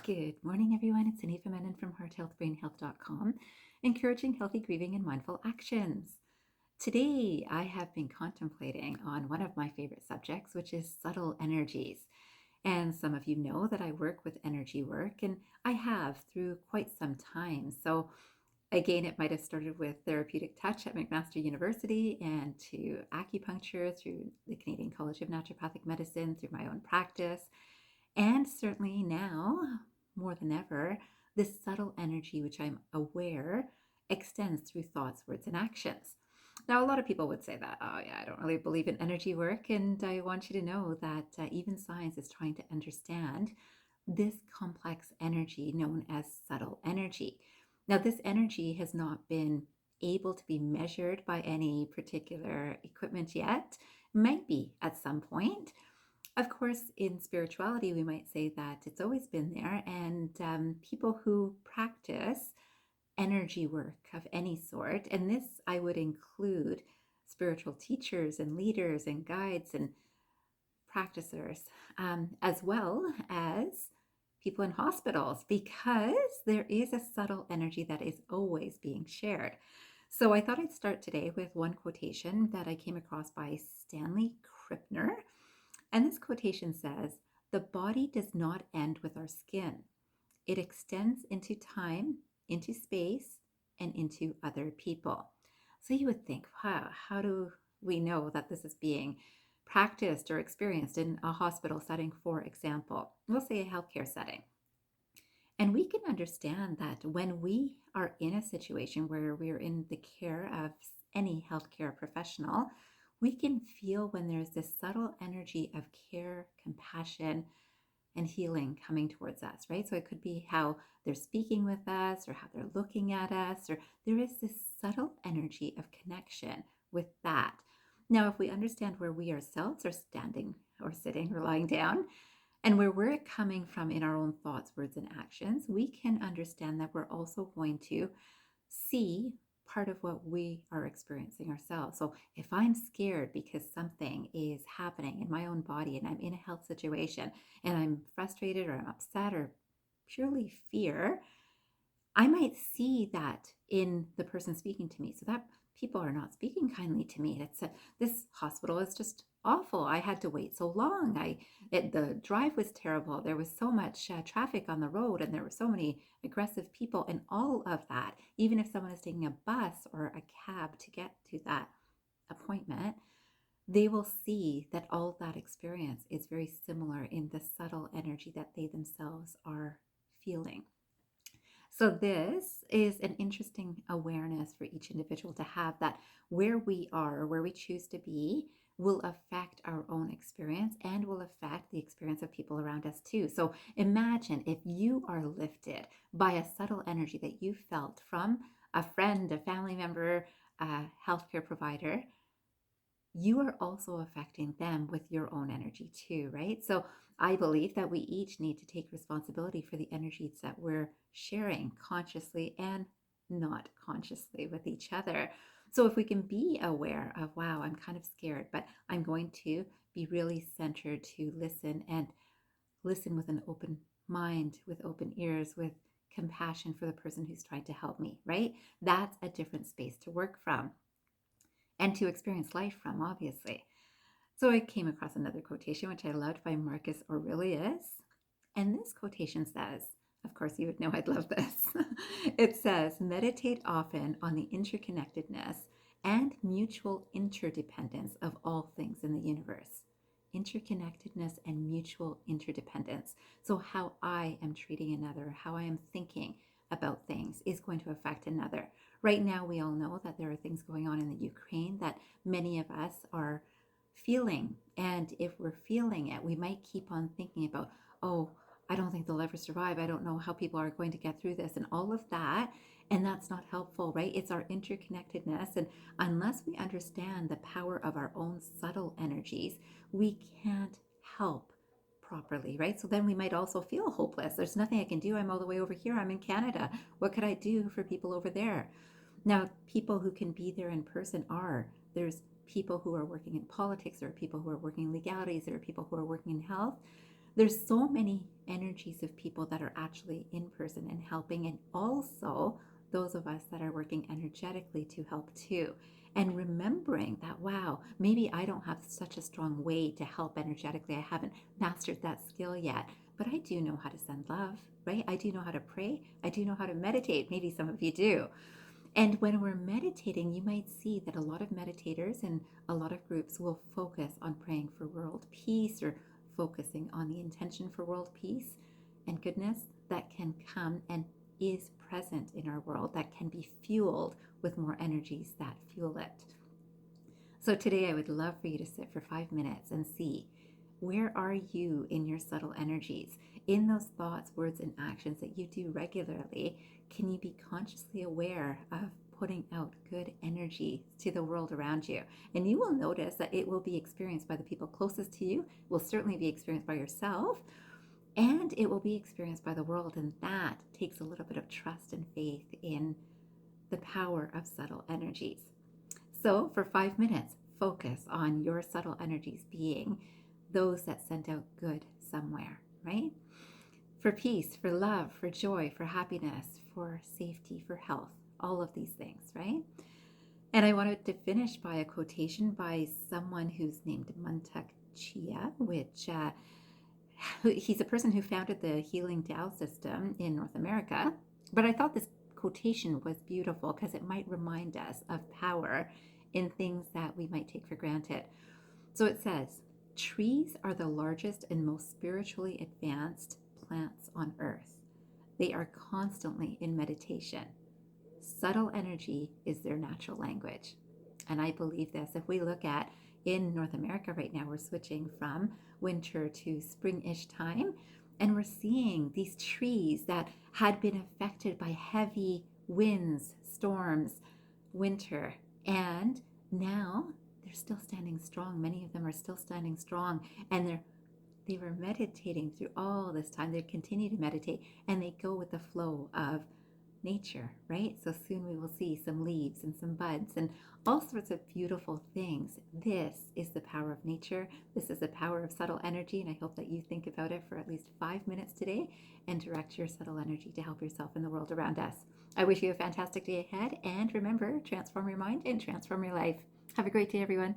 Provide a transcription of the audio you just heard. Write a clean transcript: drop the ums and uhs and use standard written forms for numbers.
Good morning, everyone. It's Anifa Menon from hearthealthbrainhealth.com, encouraging healthy grieving and mindful actions. Today, I have been contemplating on one of my favorite subjects, which is subtle energies. And some of you know that I work with energy work, and I have through quite some time. So, again, it might have started with therapeutic touch at McMaster University and to acupuncture through the Canadian College of Naturopathic Medicine, through my own practice. And certainly now, more than ever, this subtle energy, which I'm aware, extends through thoughts, words, and actions. Now, a lot of people would say that, oh, yeah, I don't really believe in energy work. And I want you to know that even science is trying to understand this complex energy known as subtle energy. Now, this energy has not been able to be measured by any particular equipment yet, might be at some point. Of course, in spirituality, we might say that it's always been there, and people who practice energy work of any sort, and this I would include spiritual teachers and leaders and guides and practitioners, as well as people in hospitals, because there is a subtle energy that is always being shared. So I thought I'd start today with one quotation that I came across by Stanley Krippner. And this quotation says, "The body does not end with our skin. It extends into time, into space, and into other people." So you would think, wow, how do we know that this is being practiced or experienced in a hospital setting, for example? We'll say a healthcare setting. And we can understand that when we are in a situation where we're in the care of any healthcare professional, we can feel when there's this subtle energy of care, compassion, and healing coming towards us, right? So it could be how they're speaking with us or how they're looking at us, or there is this subtle energy of connection with that. Now, if we understand where we ourselves are standing or sitting or lying down, and where we're coming from in our own thoughts, words, and actions, we can understand that we're also going to see part of what we are experiencing ourselves. So if I'm scared because something is happening in my own body and I'm in a health situation and I'm frustrated or I'm upset or purely fear, I might see that in the person speaking to me. So that people are not speaking kindly to me. This hospital is just awful. I had to wait so long. The drive was terrible. There was so much traffic on the road, and there were so many aggressive people, and all of that. Even if someone is taking a bus or a cab to get to that appointment, they will see that all of that experience is very similar in the subtle energy that they themselves are feeling. So, this is an interesting awareness for each individual to have, that where we are or where we choose to be will affect our own experience and will affect the experience of people around us too. So, imagine if you are lifted by a subtle energy that you felt from a friend, a family member, a healthcare provider, you are also affecting them with your own energy too, right? So I believe that we each need to take responsibility for the energies that we're sharing consciously and not consciously with each other. So if we can be aware of, wow, I'm kind of scared, but I'm going to be really centered to listen, and listen with an open mind, with open ears, with compassion for the person who's trying to help me, right? That's a different space to work from and to experience life from, obviously. So I came across another quotation, which I loved, by Marcus Aurelius. And this quotation says, of course, you would know I'd love this. It says, "Meditate often on the interconnectedness and mutual interdependence of all things in the universe." Interconnectedness and mutual interdependence. So, how I am treating another, how I am thinking about things is going to affect another. Right now, we all know that there are things going on in the Ukraine that many of us are feeling. And if we're feeling it, we might keep on thinking about, oh, I don't think they'll ever survive. I don't know how people are going to get through this and all of that. And that's not helpful, right? It's our interconnectedness. And unless we understand the power of our own subtle energies, we can't help properly, right? So then we might also feel hopeless. There's nothing I can do. I'm all the way over here. I'm in Canada. What could I do for people over there? Now, people who can be there in person are, there's people who are working in politics, there are people who are working in legalities, there are people who are working in health. There's so many energies of people that are actually in person and helping, and also those of us that are working energetically to help too. And remembering that, wow, maybe I don't have such a strong way to help energetically. I haven't mastered that skill yet, but I do know how to send love, right? I do know how to pray. I do know how to meditate. Maybe some of you do. And when we're meditating, you might see that a lot of meditators and a lot of groups will focus on praying for world peace or focusing on the intention for world peace and goodness that can come and is present in our world, that can be fueled with more energies that fuel it. So today I would love for you to sit for 5 minutes and see, where are you in your subtle energies? In those thoughts, words, and actions that you do regularly, can you be consciously aware of putting out good energy to the world around you? And you will notice that it will be experienced by the people closest to you, will certainly be experienced by yourself, and it will be experienced by the world. And that takes a little bit of trust and faith in the power of subtle energies. So for 5 minutes, focus on your subtle energies being those that send out good somewhere, right? For peace, for love, for joy, for happiness, for safety, for health, all of these things, right? And I wanted to finish by a quotation by someone who's named Mantak Chia, which he's a person who founded the Healing Tao system in North America. But I thought this quotation was beautiful because it might remind us of power in things that we might take for granted. So it says, trees are the largest and most spiritually advanced plants on earth. They are constantly in meditation. Subtle energy is their natural language. And I believe this. If we look at in North America right now, we're switching from winter to spring-ish time, and we're seeing these trees that had been affected by heavy winds, storms, winter, and now they're still standing strong. Many of them are still standing strong, and they were meditating through all this time. They continue to meditate, and they go with the flow of nature, right? So soon we will see some leaves and some buds and all sorts of beautiful things. This is the power of nature. This is the power of subtle energy, and I hope that you think about it for at least 5 minutes today and direct your subtle energy to help yourself in the world around us. I wish you a fantastic day ahead, and remember, transform your mind and transform your life. Have a great day, everyone.